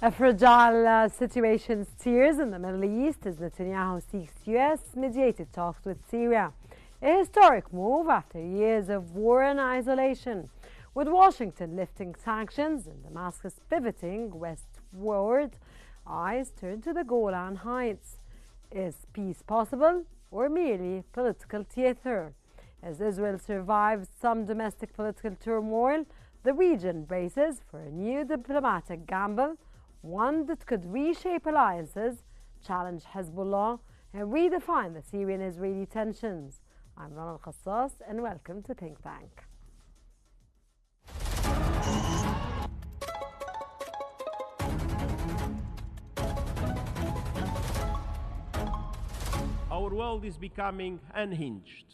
A fragile situation steers in the Middle East as Netanyahu seeks US-mediated talks with Syria. A historic move after years of war and isolation, with Washington lifting sanctions and Damascus pivoting westward. Eyes turn to the Golan Heights. Is peace possible or merely political theater? As Israel survives some domestic political turmoil, the region braces for a new diplomatic gamble, one that could reshape alliances, challenge Hezbollah, and redefine the Syrian-Israeli tensions. I'm Rana Al-Khassas, and welcome to Think Tank. Our world is becoming unhinged.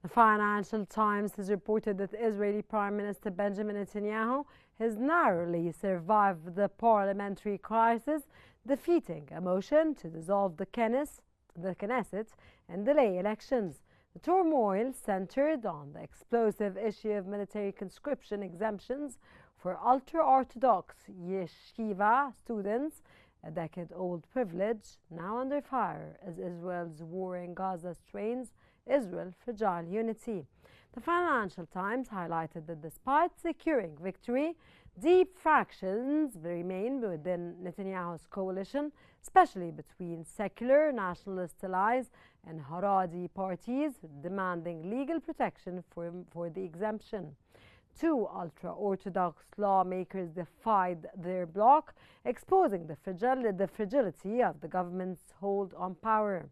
The Financial Times has reported that Israeli Prime Minister Benjamin Netanyahu has narrowly survived the parliamentary crisis, defeating a motion to dissolve the Knesset and delay elections. The turmoil centered on the explosive issue of military conscription exemptions for ultra-Orthodox yeshiva students, a decade-old privilege now under fire as Israel's war in Gaza strains Israel's fragile unity. The Financial Times highlighted that despite securing victory, deep fractions remain within Netanyahu's coalition, especially between secular nationalist allies and Haredi parties demanding legal protection for the exemption. Two ultra-Orthodox lawmakers defied their bloc, exposing the fragility of the government's hold on power.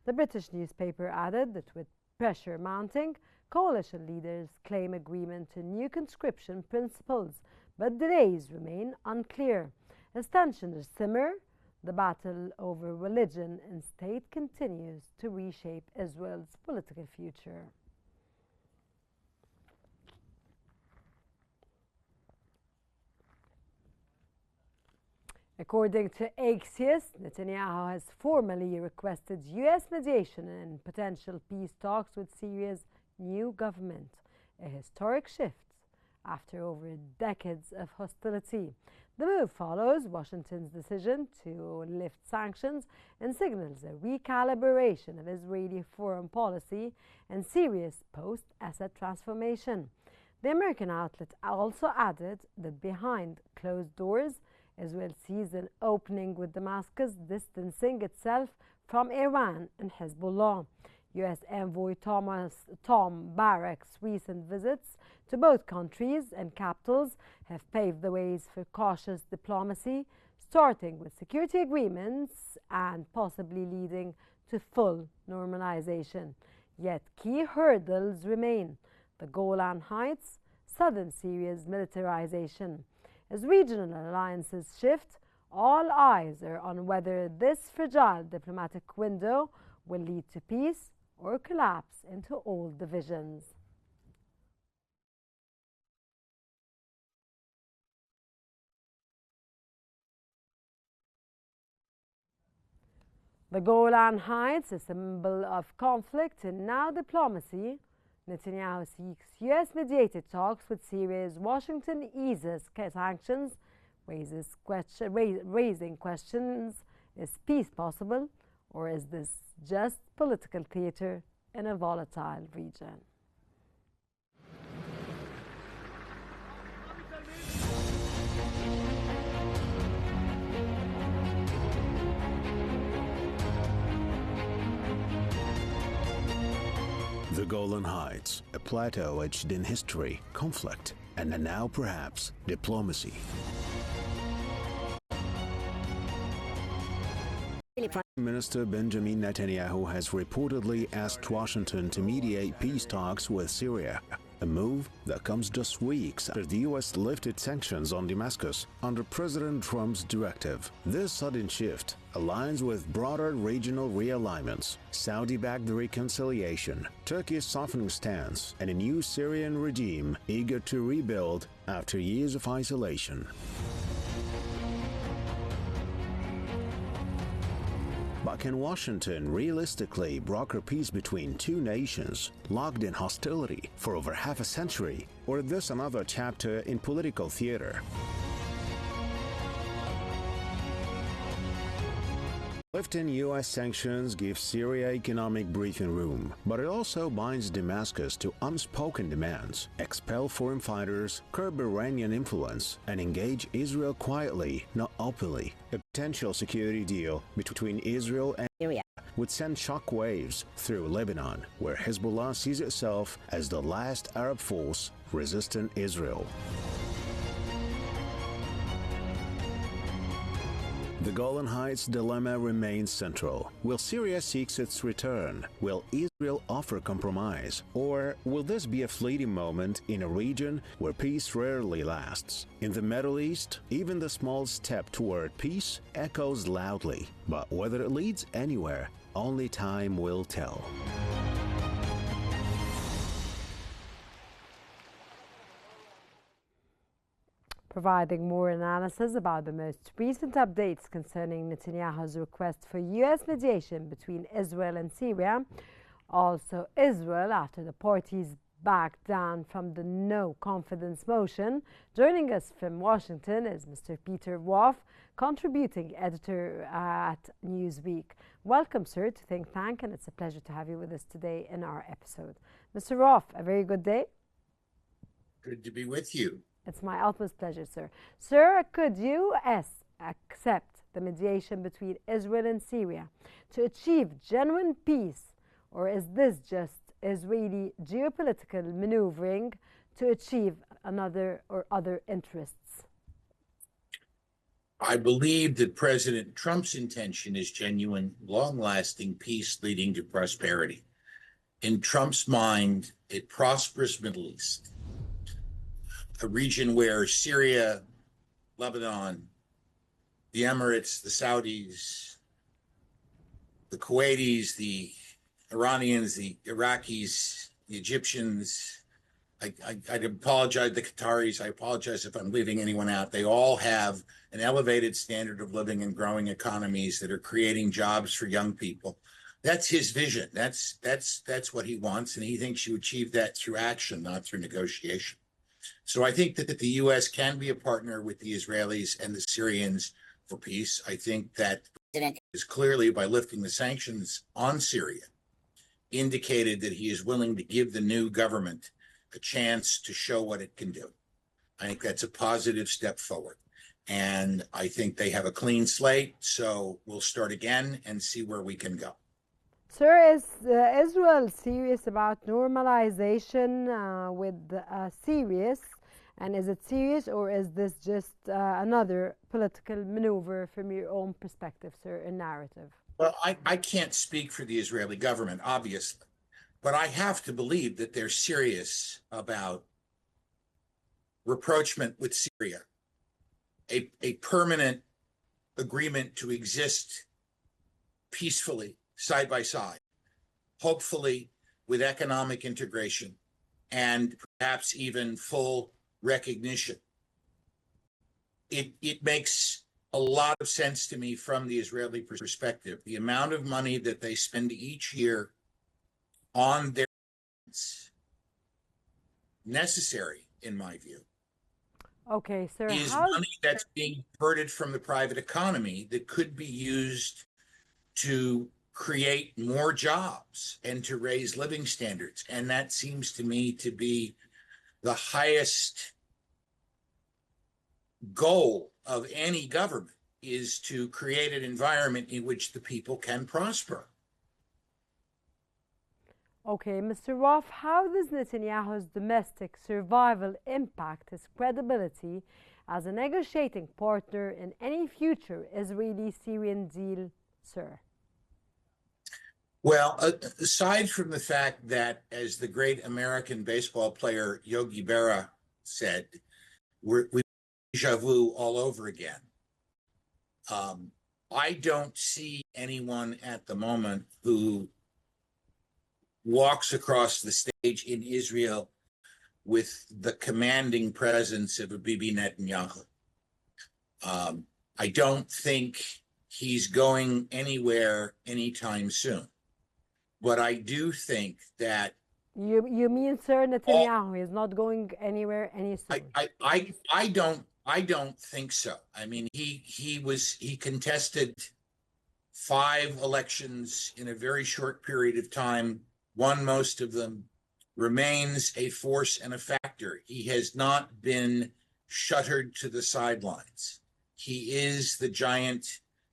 The British newspaper added that with pressure mounting, coalition leaders claim agreement to new conscription principles, but delays remain unclear. As tensions simmer, the battle over religion and state continues to reshape Israel's political future. According to Axios, Netanyahu has formally requested U.S. mediation in potential peace talks with Syria's new government, a historic shift after over decades of hostility. The move follows Washington's decision to lift sanctions and signals a recalibration of Israeli foreign policy and Syria's post-Assad transformation. The American outlet also added that behind closed doors, Israel sees an opening with Damascus distancing itself from Iran and Hezbollah. U.S. envoy Tom Barrack's recent visits to both countries and capitals have paved the ways for cautious diplomacy, starting with security agreements and possibly leading to full normalization. Yet key hurdles remain: the Golan Heights, southern Syria's militarization. As regional alliances shift, all eyes are on whether this fragile diplomatic window will lead to peace or collapse into old divisions. The Golan Heights, a symbol of conflict and now diplomacy. Netanyahu seeks U.S.-mediated talks with Syria as Washington eases sanctions, raising questions: is peace possible, or is this just political theater in a volatile region? The Golan Heights, a plateau etched in history, conflict, and now perhaps diplomacy. Minister Benjamin Netanyahu has reportedly asked Washington to mediate peace talks with Syria, a move that comes just weeks after the U.S. lifted sanctions on Damascus under President Trump's directive. This sudden shift aligns with broader regional realignments, Saudi-backed reconciliation, Turkey's softening stance, and a new Syrian regime eager to rebuild after years of isolation. But can Washington realistically broker peace between two nations locked in hostility for over half a century? Or is this another chapter in political theater? Lifting U.S. sanctions gives Syria economic breathing room, but it also binds Damascus to unspoken demands: expel foreign fighters, curb Iranian influence, and engage Israel quietly, not openly. A potential security deal between Israel and Syria would send shockwaves through Lebanon, where Hezbollah sees itself as the last Arab force resisting Israel. The Golan Heights dilemma remains central. Will Syria seek its return? Will Israel offer compromise? Or will this be a fleeting moment in a region where peace rarely lasts? In the Middle East, even the small step toward peace echoes loudly. But whether it leads anywhere, only time will tell. Providing more analysis about the most recent updates concerning Netanyahu's request for U.S. mediation between Israel and Syria. Also, Israel, after the parties backed down from the no-confidence motion. Joining us from Washington is Mr. Peter Woff, contributing editor at Newsweek. Welcome, sir, to Think Tank, and it's a pleasure to have you with us today in our episode. Mr. Woff, a very good day. Good to be with you. It's my utmost pleasure, sir. Sir, could U.S. accept the mediation between Israel and Syria to achieve genuine peace, or is this just Israeli geopolitical maneuvering to achieve another or other interests? I believe that President Trump's intention is genuine, long-lasting peace leading to prosperity. In Trump's mind, a prosperous Middle East, a region where Syria, Lebanon, the Emirates, the Saudis, the Kuwaitis, the Iranians, the Iraqis, the Egyptians, I'd apologize, the Qataris, I apologize if I'm leaving anyone out. They all have an elevated standard of living and growing economies that are creating jobs for young people. That's his vision. That's what he wants, and he thinks you achieve that through action, not through negotiation. So I think that the U.S. can be a partner with the Israelis and the Syrians for peace. I think that is clearly, by lifting the sanctions on Syria, indicated that he is willing to give the new government a chance to show what it can do. I think that's a positive step forward. And I think they have a clean slate, so we'll start again and see where we can go. Sir, is Israel serious about normalization with serious? And is it serious, or is this just another political maneuver from your own perspective, sir, and narrative? Well, I can't speak for the Israeli government, obviously, but I have to believe that they're serious about rapprochement with Syria, a permanent agreement to exist peacefully, side by side, hopefully with economic integration and perhaps even full recognition. It makes a lot of sense to me from the Israeli perspective. The amount of money that they spend each year on their necessary, in my view. Okay, sir. Is money that's being diverted from the private economy that could be used to create more jobs and to raise living standards. And that seems to me to be the highest goal of any government, is to create an environment in which the people can prosper. Okay, Mr. Woff, how does Netanyahu's domestic survival impact his credibility as a negotiating partner in any future Israeli-Syrian deal, sir? Well, aside from the fact that, as the great American baseball player Yogi Berra said, we deja vu all over again. I don't see anyone at the moment who walks across the stage in Israel with the commanding presence of a Bibi Netanyahu. I don't think he's going anywhere anytime soon. But I do think that You mean Sir all, Netanyahu is not going anywhere any soon? I don't think so. I mean, he contested 5 elections in a very short period of time, won most of them, remains a force and a factor. He has not been shuttered to the sidelines. He is the giant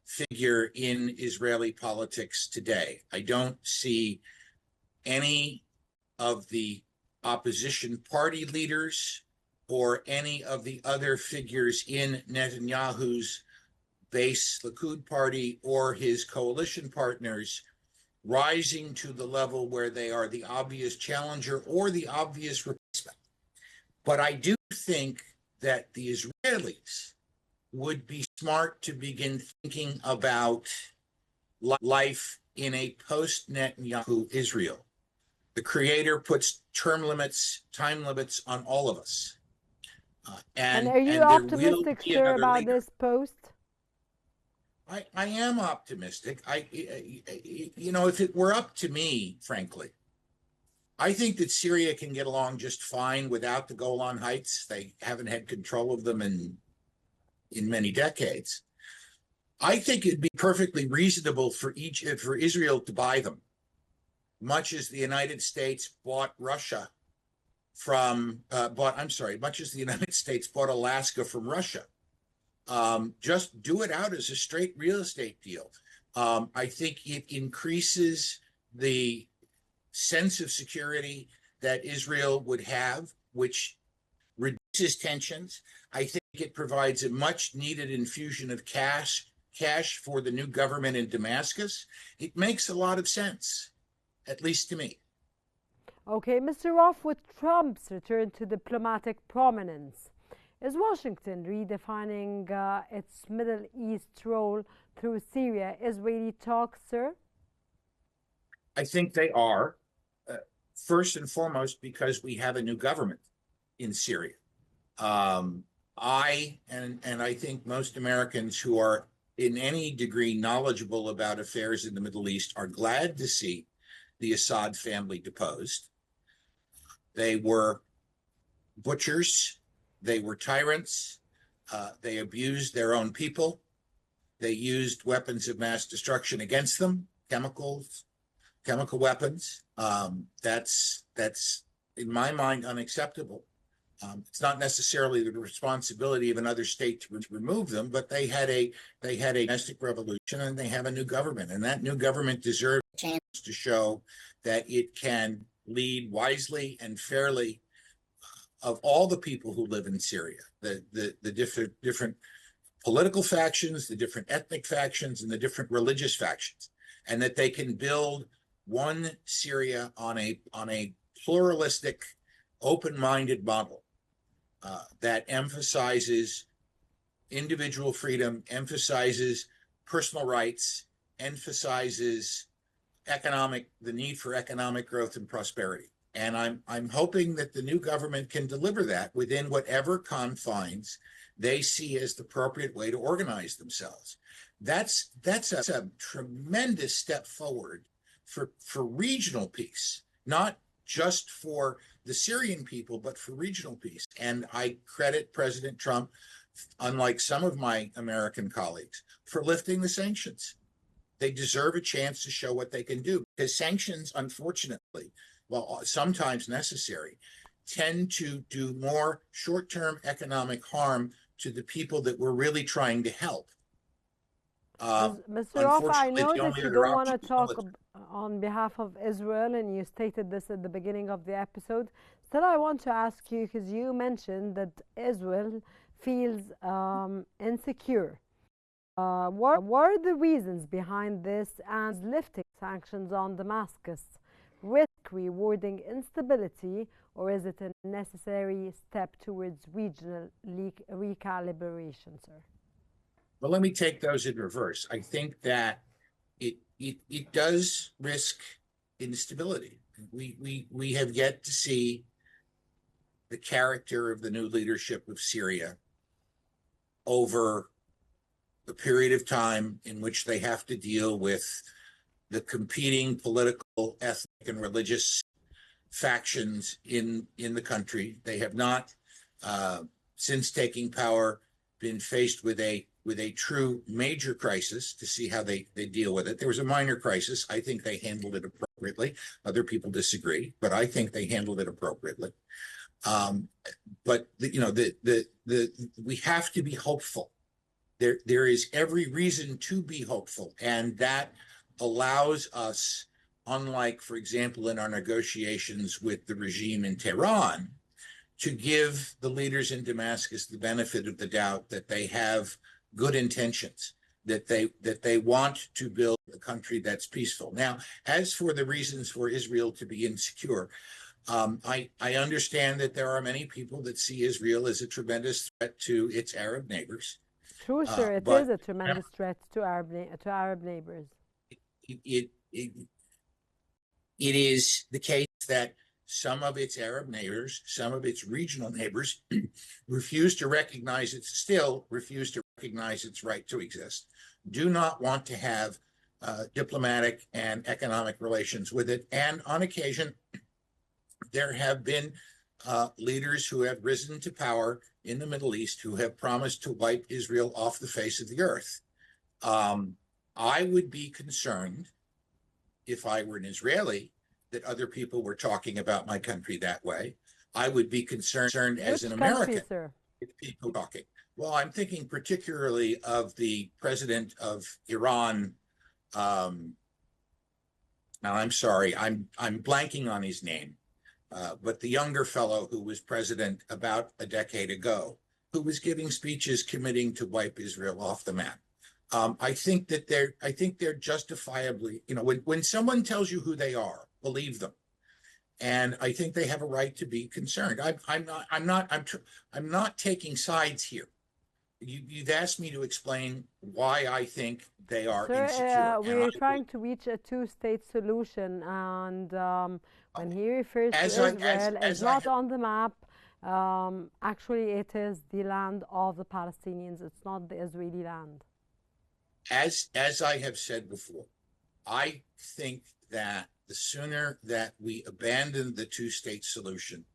figure in Israeli politics today. I don't see any of the opposition party leaders or any of the other figures in Netanyahu's base Likud party or his coalition partners rising to the level where they are the obvious challenger or the obvious replacement. But I do think that the Israelis would be smart to begin thinking about life in a post-Netanyahu Israel. The Creator puts term limits, time limits on all of us. And are you there will optimistic, be sir, another about leader. this post? I am optimistic. If it were up to me, frankly, I think that Syria can get along just fine without the Golan Heights. They haven't had control of them in many decades. I think it'd be perfectly reasonable for Israel to buy them, much as the United States bought Russia much as the United States bought Alaska from Russia. Just do it out as a straight real estate deal. I think it increases the sense of security that Israel would have, which reduces tensions. I think it provides a much needed infusion of cash for the new government in Damascus. It makes a lot of sense, at least to me. Okay, Mr. Roth, with Trump's return to diplomatic prominence, is Washington redefining its Middle East role through Syria-Israeli talks, sir? I think they are, first and foremost, because we have a new government in Syria. I think most Americans who are in any degree knowledgeable about affairs in the Middle East are glad to see the Assad family deposed. They were butchers. They were tyrants. They abused their own people. They used weapons of mass destruction against them, chemical weapons. That's in my mind unacceptable. It's not necessarily the responsibility of another state to remove them, but they had a domestic revolution and they have a new government, and that new government deserves a chance to show that it can lead wisely and fairly of all the people who live in Syria, the different political factions, the different ethnic factions, and the different religious factions, and that they can build one Syria on a pluralistic, open-minded model that emphasizes individual freedom, emphasizes personal rights, emphasizes the need for economic growth and prosperity. And I'm hoping that the new government can deliver that within whatever confines they see as the appropriate way to organize themselves. That's a tremendous step forward for regional peace, not just for the Syrian people, but for regional peace. And I credit President Trump, unlike some of my American colleagues, for lifting the sanctions. They deserve a chance to show what they can do, because sanctions, unfortunately, while sometimes necessary, tend to do more short-term economic harm to the people that we're really trying to help. Mr. Roth, I know that you don't want to talk on behalf of Israel, and you stated this at the beginning of the episode. Still, I want to ask you, because you mentioned that Israel feels insecure What are the reasons behind this and lifting sanctions on Damascus? Risk rewarding instability, or is it a necessary step towards regional recalibration, sir? Well, let me take those in reverse. I think that it does risk instability. We have yet to see the character of the new leadership of Syria over the period of time in which they have to deal with the competing political, ethnic, and religious factions in the country. They have not, since taking power, been faced with a true major crisis to see how they deal with it. There was a minor crisis. I think they handled it appropriately. Other people disagree, but I think they handled it appropriately. But we have to be hopeful. There is every reason to be hopeful, and that allows us, unlike, for example, in our negotiations with the regime in Tehran, to give the leaders in Damascus the benefit of the doubt that they have good intentions, that they want to build a country that's peaceful. Now, as for the reasons for Israel to be insecure, I understand that there are many people that see Israel as a tremendous threat to its Arab neighbors. True, sir. It is a tremendous threat to Arab neighbors. It is the case that some of its Arab neighbors, some of its regional neighbors, refuse to recognize its right to exist, do not want to have diplomatic and economic relations with it. And on occasion, there have been leaders who have risen to power in the Middle East who have promised to wipe Israel off the face of the earth. I would be concerned, if I were an Israeli, that other people were talking about my country that way. I would be concerned as an American if people were talking. Well, I'm thinking particularly of the president of Iran. Now, I'm sorry, I'm blanking on his name, but the younger fellow who was president about a decade ago, who was giving speeches committing to wipe Israel off the map. I think they're justifiably, when someone tells you who they are, believe them. And I think they have a right to be concerned. I'm not taking sides here. You've asked me to explain why I think they are insecure. We're trying to reach a two-state solution, and when he refers to Israel as not on the map, actually it is the land of the Palestinians. It's not the Israeli land. As I have said before, I think that the sooner that we abandon the two-state solution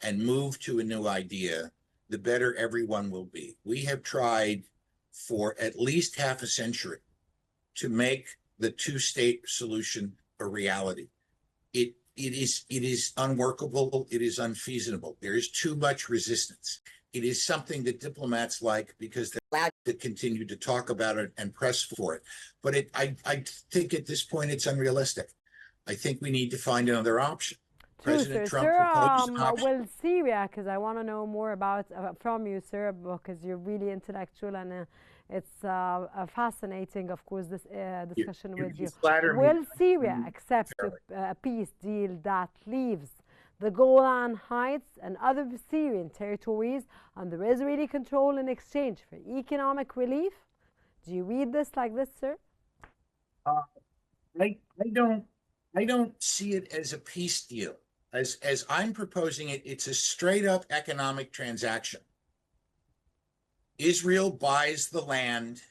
and move to a new idea, the better everyone will be. We have tried for at least half a century to make the two-state solution a reality. It is unworkable. It is unfeasible. There is too much resistance. It is something that diplomats like because they're allowed to continue to talk about it and press for it. But I think at this point it's unrealistic. I think we need to find another option. President Trump proposed an option. Well, Syria, because I want to know more about from you, sir, because you're really intellectual, and it's fascinating, of course, this discussion with you. Will Syria accept a peace deal that leaves the Golan Heights and other Syrian territories under Israeli control in exchange for economic relief? Do you read this like this, sir? I don't see it as a peace deal. As I'm proposing it, it's a straight up economic transaction. Israel buys the land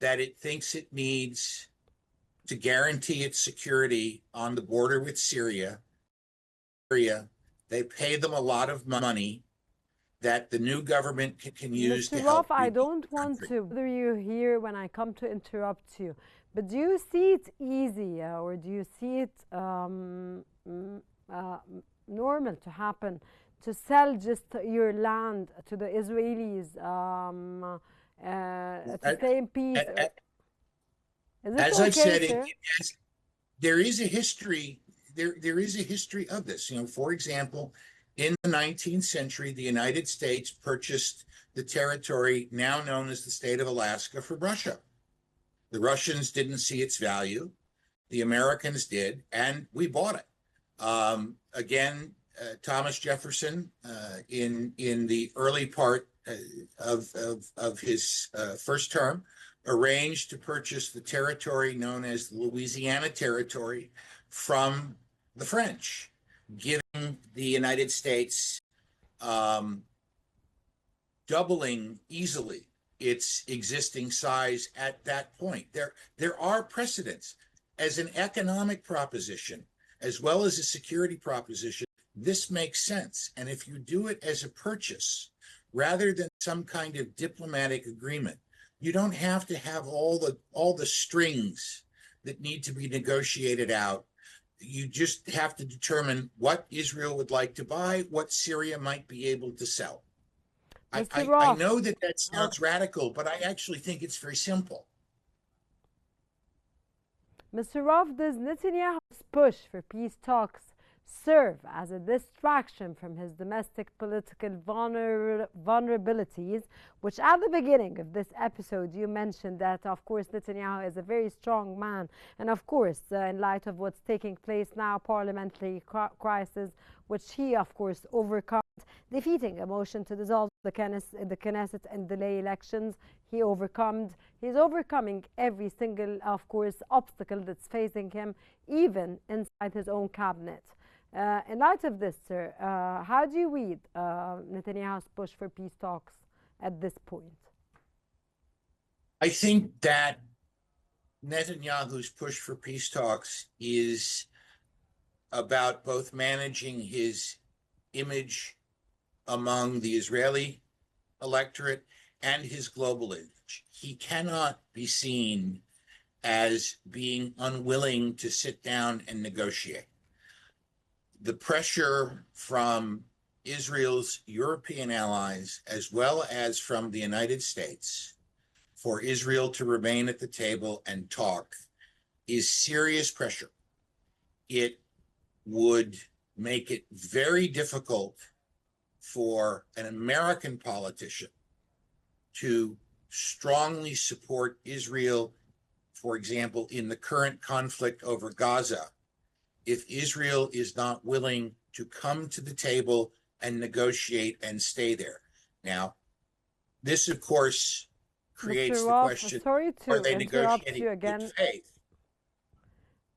that it thinks it needs to guarantee its security on the border with Syria. They pay them a lot of money that the new government can use to help. I don't want to bother you here when I come to interrupt you, but do you see it easy, or do you see it normal to happen, to sell just your land to the Israelis to stay in peace? As I've said, there is a history. There is a history of this. For example, In the 19th century, the United States purchased the territory now known as the state of Alaska from Russia. The Russians didn't see its value. The Americans did, and we bought it. Thomas Jefferson, in the early part of his first term, arranged to purchase the territory known as the Louisiana Territory from the French, giving the United States doubling easily its existing size at that point. There are precedents. As an economic proposition, as well as a security proposition, this makes sense. And if you do it as a purchase, rather than some kind of diplomatic agreement, you don't have to have all the strings that need to be negotiated out. You just have to determine what Israel would like to buy, what Syria might be able to sell. I know that sounds radical, but I actually think it's very simple. Mr. Roth, does Netanyahu's push for peace talks serve as a distraction from his domestic political vulnerabilities, which at the beginning of this episode you mentioned that, of course, Netanyahu is a very strong man, and of course, in light of what's taking place now, parliamentary crisis, which he, of course, overcomes, defeating a motion to dissolve the Knesset and delay elections. He's overcoming every single, of course, obstacle that's facing him, even inside his own cabinet. In light of this, sir, how do you read Netanyahu's push for peace talks at this point? I think that Netanyahu's push for peace talks is about both managing his image among the Israeli electorate and his global image. He cannot be seen as being unwilling to sit down and negotiate. The pressure from Israel's European allies, as well as from the United States, for Israel to remain at the table and talk is serious pressure. It would make it very difficult for an American politician to strongly support Israel, for example, in the current conflict over Gaza, if Israel is not willing to come to the table and negotiate and stay there. Now, this, of course, creates the question, are they negotiating in good faith?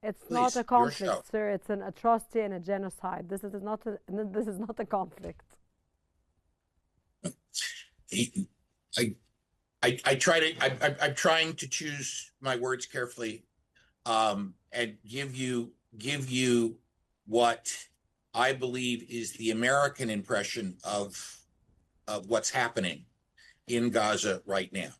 It's not a conflict, sir. It's an atrocity and a genocide. This is not a conflict. I'm trying to choose my words carefully, and give you what I believe is the American impression of what's happening in Gaza right now.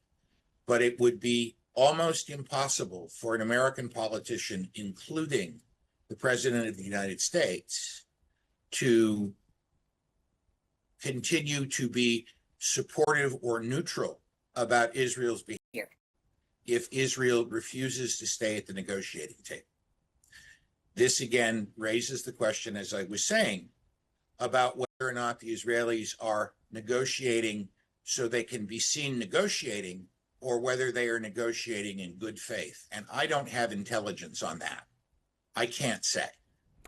But it would be almost impossible for an American politician, including the President of the United States, to continue to be supportive or neutral about Israel's behavior if Israel refuses to stay at the negotiating table. This again raises the question, as I was saying, about whether or not the Israelis are negotiating so they can be seen negotiating, or whether they are negotiating in good faith. And I don't have intelligence on that. I can't say.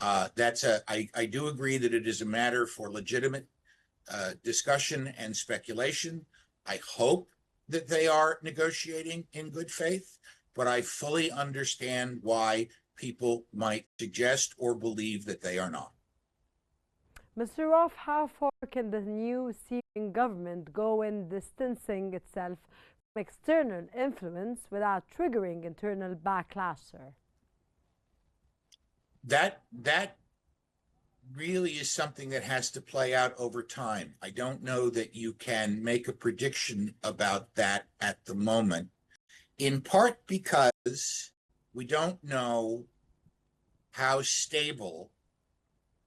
I do agree that it is a matter for legitimate discussion and speculation. I hope that they are negotiating in good faith, but I fully understand why people might suggest or believe that they are not. Mr. Roth, how far can the new Syrian government go in distancing itself from external influence without triggering internal backlash, sir? That really is something that has to play out over time. I don't know that you can make a prediction about that at the moment, in part because we don't know how stable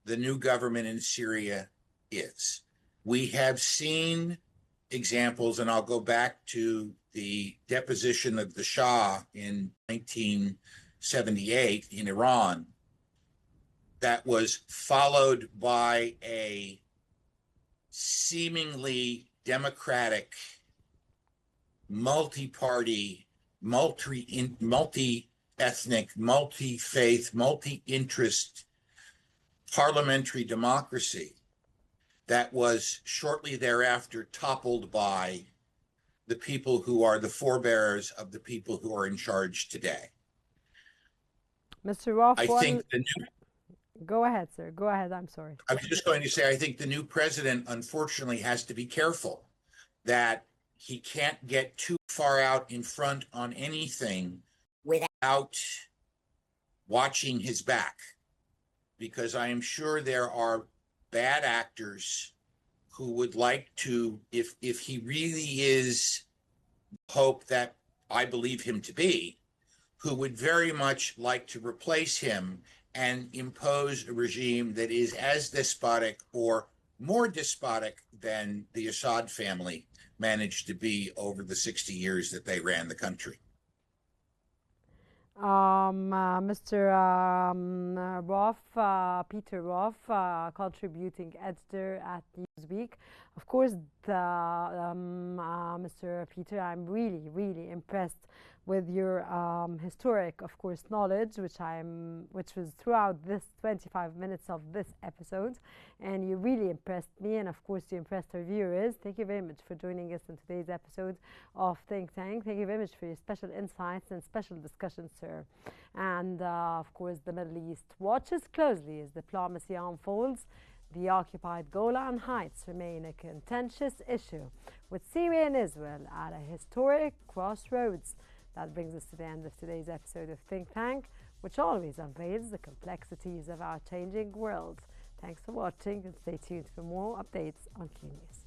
the new government in Syria is. We have seen examples, and I'll go back to the deposition of the Shah in 1978 in Iran, that was followed by a seemingly democratic, multi-party, multi-ethnic, multi-faith, multi-interest parliamentary democracy that was shortly thereafter toppled by the people who are the forebears of the people who are in charge today. Mr. Roth, I think go ahead, sir. Go ahead. I'm sorry. I was just going to say, I think the new president, unfortunately, has to be careful that he can't get too far out in front on anything without watching his back, because I am sure there are bad actors who would like to, if he really is hope that I believe him to be, who would very much like to replace him and impose a regime that is as despotic or more despotic than the Assad family managed to be over the 60 years that they ran the country. Mr. Roth, Peter Roth, contributing editor at Newsweek. Of course, Mr. Peter, I'm really, really impressed with your historic, of course, knowledge, which was throughout this 25 minutes of this episode, and you really impressed me, and of course, you impressed our viewers. Thank you very much for joining us in today's episode of Think Tank. Thank you very much for your special insights and special discussions, sir. And of course, the Middle East watches closely as diplomacy unfolds. The occupied Golan Heights remain a contentious issue, with Syria and Israel at a historic crossroads. That brings us to the end of today's episode of Think Tank, which always unveils the complexities of our changing world. Thanks for watching, and stay tuned for more updates on Qnews.